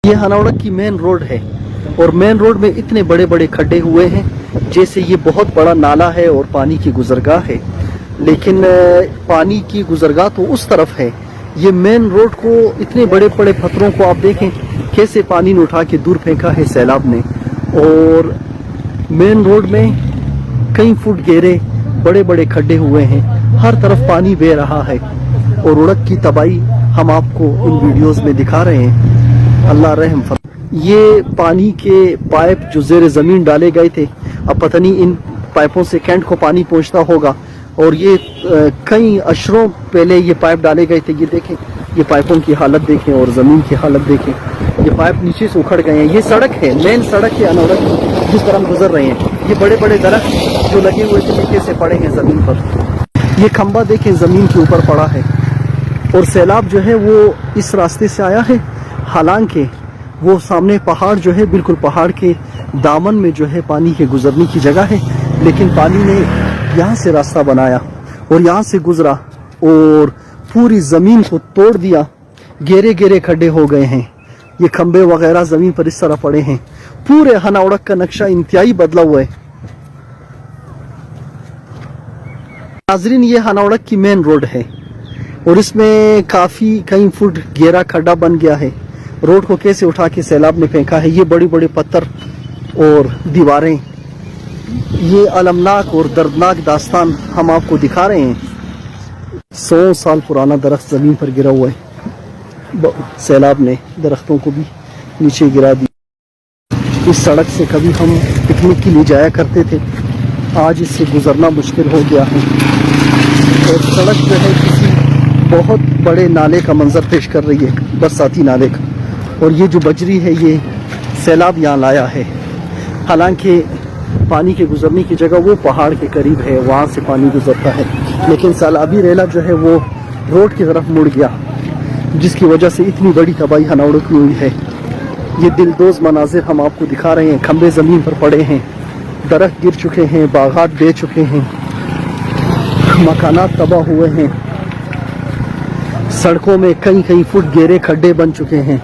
یہ ہنوڑک کی main road ہے اور مین روڈ میں اتنے بڑے بڑے کھڈے ہوئے ہیں جیسے یہ بہت بڑا نالا ہے اور پانی کی گزرگاہ ہے، لیکن پانی کی گزرگاہ تو اس طرف ہے۔ یہ مین روڈ کو اتنے بڑے بڑے پتھروں کو آپ دیکھیں کیسے پانی نے اٹھا کے دور پھینکا ہے سیلاب نے، اور مین روڈ میں کئی فٹ گہرے بڑے بڑے کھڈے ہوئے ہیں، ہر طرف پانی بہہ رہا ہے اور اڑک کی تباہی ہم آپ کو ان ویڈیوز میں دکھا رہے ہیں۔ اللہ رحم فرمائے۔ یہ پانی کے پائپ جو زیر زمین ڈالے گئے تھے، اب پتہ نہیں ان پائپوں سے کینٹ کو پانی پہنچتا ہوگا، اور یہ کئی اشروں پہلے یہ پائپ ڈالے گئے تھے۔ یہ دیکھیں، یہ پائپوں کی حالت دیکھیں اور زمین کی حالت دیکھیں، یہ پائپ نیچے سے اکھڑ گئے ہیں۔ یہ سڑک ہے، مین سڑک ہے ہنوڑک جس پر ہم گزر رہے ہیں۔ یہ بڑے بڑے درخت جو لگے ہوئے تھے نیچے سے پڑے ہیں زمین پر۔ یہ کھمبا دیکھیں زمین کے اوپر پڑا ہے، اور سیلاب جو ہے وہ اس راستے سے آیا ہے، حالانکہ وہ سامنے پہاڑ جو ہے بالکل پہاڑ کے دامن میں جو ہے پانی کے گزرنے کی جگہ ہے، لیکن پانی نے یہاں سے راستہ بنایا اور یہاں سے گزرا اور پوری زمین کو توڑ دیا، گہرے گہرے کھڈے ہو گئے ہیں۔ یہ کھمبے وغیرہ زمین پر اس طرح پڑے ہیں، پورے ہنوڑک کا نقشہ انتہائی بدلا ہوا ہے۔ ناظرین، یہ ہنوڑک کی مین روڈ ہے اور اس میں کافی کئی فٹ گہرا کھڈا بن گیا ہے۔ روڈ کو کیسے اٹھا کے سیلاب نے پھینکا ہے، یہ بڑی بڑے پتھر اور دیواریں، یہ المناک اور دردناک داستان ہم آپ کو دکھا رہے ہیں۔ 100 سال پرانا درخت زمین پر گرا ہوا ہے، سیلاب نے درختوں کو بھی نیچے گرا دیا۔ اس سڑک سے کبھی ہم پکنک کے لیے جایا کرتے تھے، آج اس سے گزرنا مشکل ہو گیا ہے، اور سڑک جو ہے کسی بہت بڑے نالے کا منظر پیش کر رہی ہے، برساتی نالے کا، اور یہ جو بجری ہے یہ سیلاب یہاں لایا ہے۔ حالانکہ پانی کے گزرنے کی جگہ وہ پہاڑ کے قریب ہے، وہاں سے پانی گزرتا ہے، لیکن سیلابی ریلا جو ہے وہ روڈ کی طرف مڑ گیا، جس کی وجہ سے اتنی بڑی تباہی ہنوڑک میں ہوئی ہے۔ یہ دلدوز مناظر ہم آپ کو دکھا رہے ہیں، کھمبے زمین پر پڑے ہیں، درخت گر چکے ہیں، باغات بہہ چکے ہیں، مکانات تباہ ہوئے ہیں، سڑکوں میں کئی کئی فٹ گہرے کھڈے بن چکے ہیں۔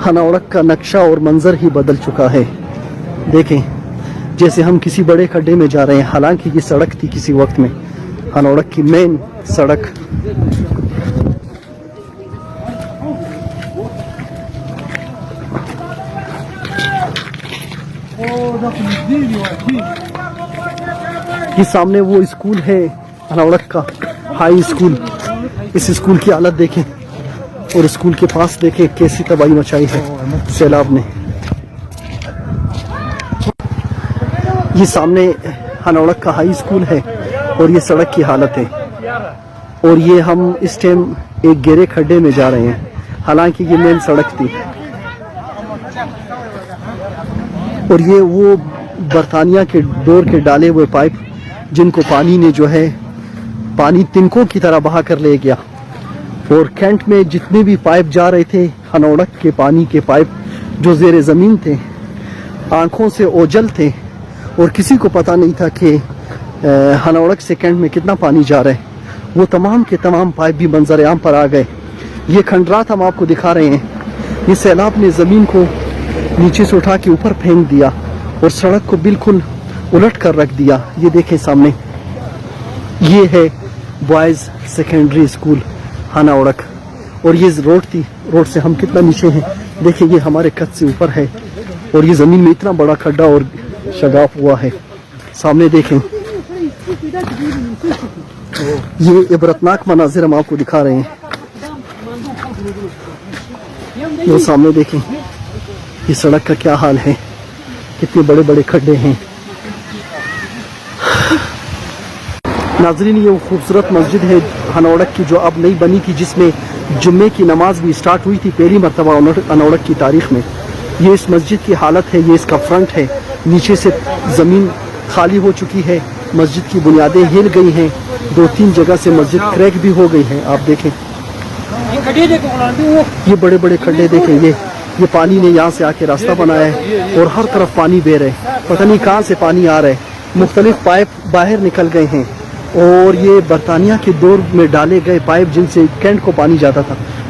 ہنوڑک کا نقشہ اور منظر ہی بدل چکا ہے۔ دیکھیں جیسے ہم کسی بڑے کھڈے میں جا رہے ہیں، حالانکہ یہ سڑک تھی کسی وقت میں، ہنوڑک کی مین سڑک۔ یہ سامنے وہ اسکول ہے ہنوڑک کا، ہائی اسکول۔ اس اسکول کی حالت دیکھیں اور اسکول کے پاس دیکھیں کیسی تباہی مچائی ہے سیلاب نے۔ یہ سامنے ہنوڑک کا ہائی اسکول ہے اور یہ سڑک کی حالت ہے، اور یہ ہم اس ٹائم ایک گہرے کھڈے میں جا رہے ہیں، حالانکہ یہ مین سڑک تھی۔ اور یہ وہ برطانیہ کے دور کے ڈالے ہوئے پائپ جن کو پانی نے جو ہے پانی تنکوں کی طرح بہا کر لے گیا، اور کینٹ میں جتنے بھی پائپ جا رہے تھے، ہنوڑک کے پانی کے پائپ جو زیر زمین تھے، آنکھوں سے اوجل تھے، اور کسی کو پتہ نہیں تھا کہ ہنوڑک سے کینٹ میں کتنا پانی جا رہا ہے، وہ تمام کے تمام پائپ بھی منظر عام پر آ گئے۔ یہ کھنڈرات ہم آپ کو دکھا رہے ہیں، یہ سیلاب نے زمین کو نیچے سے اٹھا کے اوپر پھینک دیا اور سڑک کو بالکل الٹ کر رکھ دیا۔ یہ دیکھیں سامنے، یہ ہے بوائز سیکنڈری اسکول ہنوڑک، اور یہ روڈ تھی، روڈ سے ہم کتنا نیچے ہیں، دیکھیں یہ ہمارے قد سے اوپر ہے، اور یہ زمین میں اتنا بڑا کھڈا اور شگاف ہوا ہے۔ سامنے دیکھیں، یہ عبرتناک مناظر ہم آپ کو دکھا رہے ہیں۔ وہ سامنے دیکھیں یہ سڑک کا کیا حال ہے، کتنے بڑے بڑے کھڈے ہیں۔ ناظرین، یہ وہ خوبصورت مسجد ہے ہنوڑک کی جو اب نئی بنی تھی، جس میں جمعے کی نماز بھی سٹارٹ ہوئی تھی پہلی مرتبہ ہنوڑک کی تاریخ میں۔ یہ اس مسجد کی حالت ہے، یہ اس کا فرنٹ ہے، نیچے سے زمین خالی ہو چکی ہے، مسجد کی بنیادیں ہل گئی ہیں، 2-3 جگہ سے مسجد کریک بھی ہو گئی ہے۔ آپ دیکھیں یہ بڑے بڑے کھڈے دیکھیں، یہ پانی نے یہاں سے آ کے راستہ بنایا ہے، اور ہر طرف پانی بہہ رہا ہے، پتہ نہیں کہاں سے پانی آ رہا ہے، مختلف پائپ باہر نکل گئے ہیں، اور یہ برطانیہ کے دور میں ڈالے گئے پائپ جن سے کینٹ کو پانی جاتا تھا،